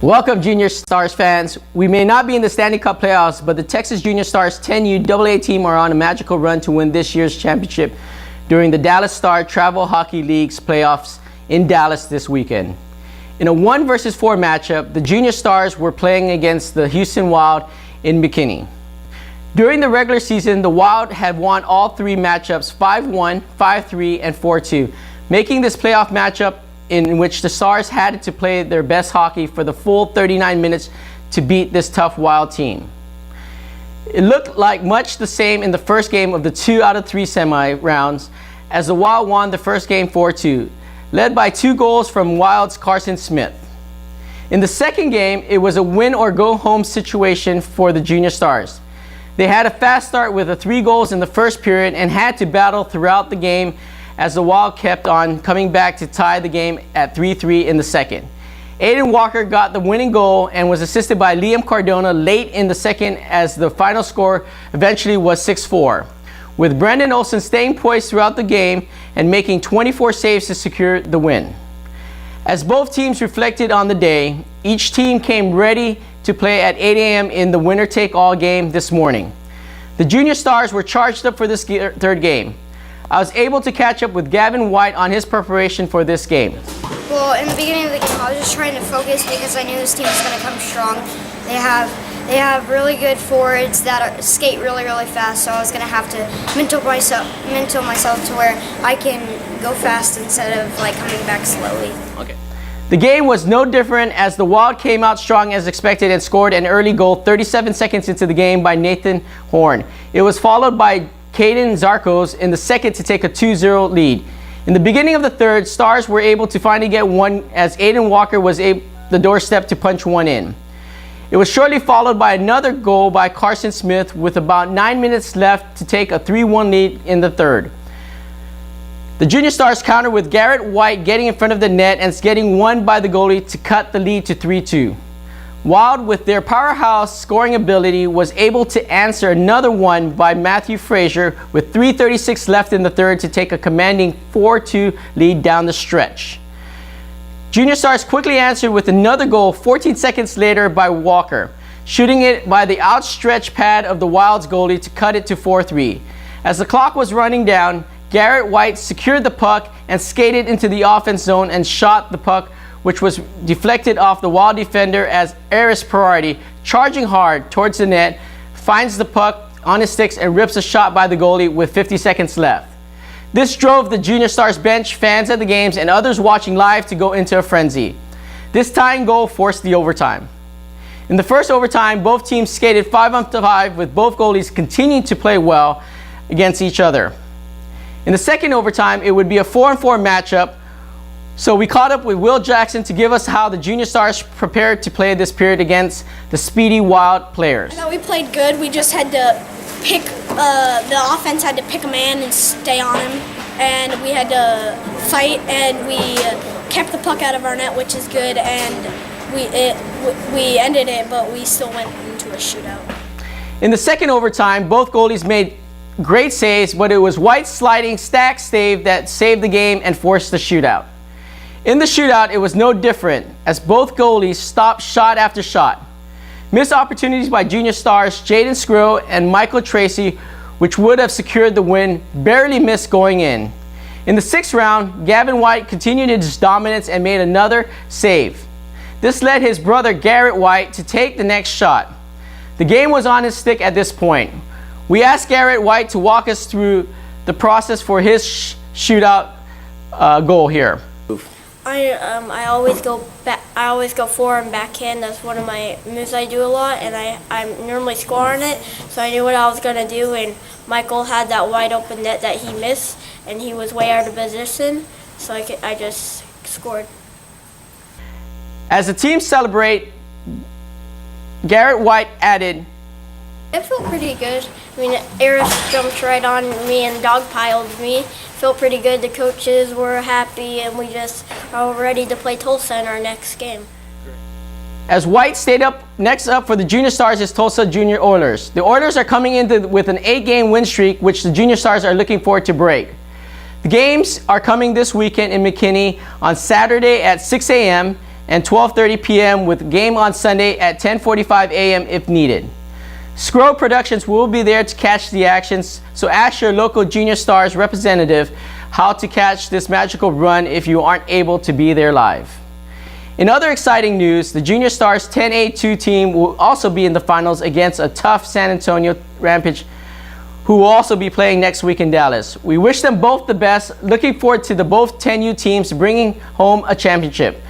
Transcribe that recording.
Welcome, Junior Stars fans. We may not be in the Stanley Cup playoffs, but the Texas Junior Stars 10U AA team are on a magical run to win this year's championship during the Dallas Star Travel Hockey League's playoffs in Dallas this weekend. In a 1-4 matchup, the Junior Stars were playing against the Houston Wild in McKinney. During the regular season, the Wild had won all three matchups 5-1, 5-3, and 4-2, making this playoff matchup in which the Stars had to play their best hockey for the full 39 minutes to beat this tough Wild team. It looked like much the same in the first game of the 2 out of 3 semi-rounds, as the Wild won the first game 4-2, led by 2 goals from Wild's Carson Smith. In the second game, it was a win-or-go-home situation for the Junior Stars. They had a fast start with 3 goals in the first period and had to battle throughout the game as the Wild kept on coming back to tie the game at 3-3 in the second. Aiden Walker got the winning goal and was assisted by Liam Cardona late in the second, as the final score eventually was 6-4, with Brendan Olsen staying poised throughout the game and making 24 saves to secure the win. As both teams reflected on the day, each team came ready to play at 8 a.m. in the winner-take-all game this morning. The Junior Stars were charged up for this third game. I was able to catch up with Gavin White on his preparation for this game. Well, in the beginning of the game, I was just trying to focus because I knew this team was going to come strong. They have really good forwards that skate really fast, so I was going to have to mental myself to where I can go fast instead of coming back slowly. Okay. The game was no different, as the Wild came out strong as expected and scored an early goal 37 seconds into the game by Nathan Horn. It was followed by Caden Zarkos in the second to take a 2-0 lead. In the beginning of the third, Stars were able to finally get one, as Aiden Walker was the doorstep to punch one in. It was shortly followed by another goal by Carson Smith with about 9 minutes left to take a 3-1 lead in the third. The Junior Stars countered with Garrett White getting in front of the net and getting one by the goalie to cut the lead to 3-2. Wild, with their powerhouse scoring ability, was able to answer another one by Matthew Frazier with 3:36 left in the third to take a commanding 4-2 lead down the stretch. Junior Stars quickly answered with another goal 14 seconds later by Walker, shooting it by the outstretched pad of the Wild's goalie to cut it to 4-3. As the clock was running down, Garrett White secured the puck and skated into the offense zone and shot the puck, which was deflected off the Wild defender, as Aris Priority, charging hard towards the net, finds the puck on his sticks and rips a shot by the goalie with 50 seconds left. This drove the Junior Stars bench, fans at the games, and others watching live to go into a frenzy. This tying goal forced the overtime. In the first overtime, both teams skated 5-on-5, with both goalies continuing to play well against each other. In the second overtime, it would be a 4-on-4 matchup, so we caught up with Will Jackson to give us how the Junior Stars prepared to play this period against the speedy Wild players. I thought we played good. We just had to pick, the offense had to pick a man and stay on him, and we had to fight, and we kept the puck out of our net, which is good, and we ended it, but we still went into a shootout. In the second overtime, both goalies made great saves, but it was White's sliding stack save that saved the game and forced the shootout. In the shootout, it was no different, as both goalies stopped shot after shot. Missed opportunities by Junior Stars Jaden Skrill and Michael Tracy, which would have secured the win, barely missed going in. In the sixth round, Gavin White continued his dominance and made another save. This led his brother Garrett White to take the next shot. The game was on his stick at this point. We asked Garrett White to walk us through the process for his shootout goal here. I always go back. I always go forward and backhand. That's one of my moves I do a lot, and I normally score on it. So I knew what I was gonna do, and Michael had that wide open net that he missed, and he was way out of position. So I just scored. As the team celebrate, Garrett White added, It felt pretty good. I mean, Eris jumped right on me and dogpiled me. Felt pretty good. The coaches were happy, and we just are ready to play Tulsa in our next game. As White stayed up, next up for the Junior Stars is Tulsa Junior Oilers. The Oilers are coming in with an 8-game win streak, which the Junior Stars are looking forward to break. The games are coming this weekend in McKinney on Saturday at 6 a.m. and 12:30 p.m. with game on Sunday at 10:45 a.m. if needed. Scroll Productions will be there to catch the actions, so ask your local Junior Stars representative how to catch this magical run if you aren't able to be there live. In other exciting news, the Junior Stars 10A2 team will also be in the finals against a tough San Antonio Rampage, who will also be playing next week in Dallas. We wish them both the best, looking forward to the both 10U teams bringing home a championship.